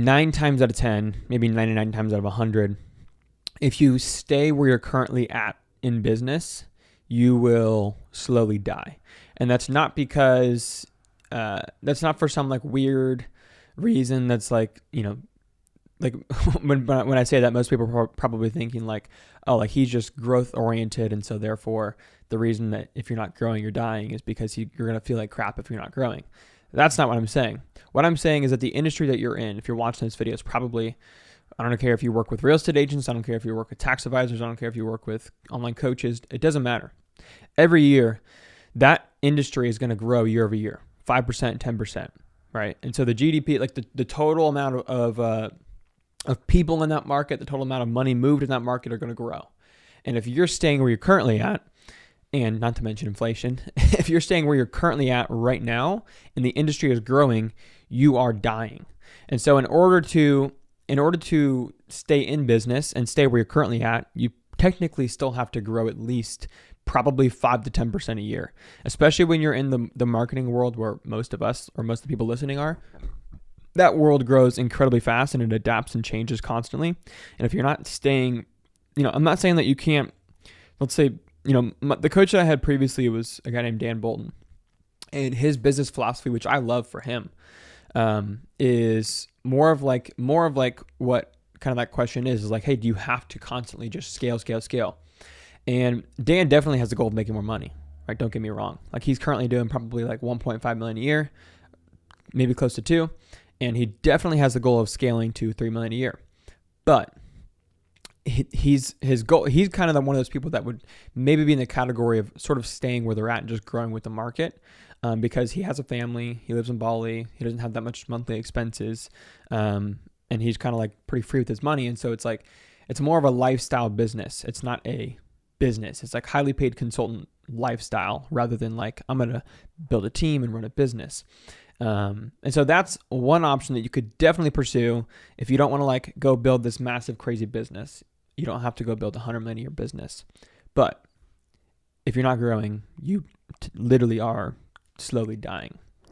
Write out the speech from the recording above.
9 times out of 10, maybe 99 times out of 100, if you stay where you're currently at in business, you will slowly die. And that's not because, that's not for some like weird reason that's like, like when I say that, most people are probably thinking like, oh, like he's just growth oriented. And so therefore the reason that if you're not growing, you're dying is because you're going to feel like crap if you're not growing. That's not what I'm saying. What I'm saying is that the industry that you're in, if you're watching this video, is probably, I don't care if you work with real estate agents, I don't care if you work with tax advisors, I don't care if you work with online coaches, it doesn't matter. Every year, that industry is going to grow year over year, 5%, 10%, right? And so the GDP, like the total amount of people in that market, the total amount of money moved in that market are going to grow. And if you're staying where you're currently at, and not to mention inflation, if you're staying where you're currently at right now and the industry is growing, you are dying. And so in order to stay in business and stay where you're currently at, you technically still have to grow at least probably 5 to 10% a year, especially when you're in the marketing world where most of us or most of the people listening are. That world grows incredibly fast and it adapts and changes constantly. And if you're not staying, I'm not saying that you can't, let's say, the coach that I had previously was a guy named Dan Bolton, and his business philosophy, which I love for him, is more of like what kind of that question is like, hey, do you have to constantly just scale? And Dan definitely has the goal of making more money, right? Don't get me wrong. Like he's currently doing probably like 1.5 million a year, maybe close to 2. And he definitely has the goal of scaling to 3 million a year. But his goal, he's kind of one of those people that would maybe be in the category of sort of staying where they're at and just growing with the market, because he has a family, he lives in Bali, he doesn't have that much monthly expenses, and he's kind of like pretty free with his money. And so it's like, it's more of a lifestyle business. It's not a business. It's like highly paid consultant lifestyle rather than like, I'm going to build a team and run a business. And so that's one option that you could definitely pursue if you don't want to like go build this massive, crazy business. You don't have to go build a $100 million a year business. But if you're not growing, you literally are slowly dying.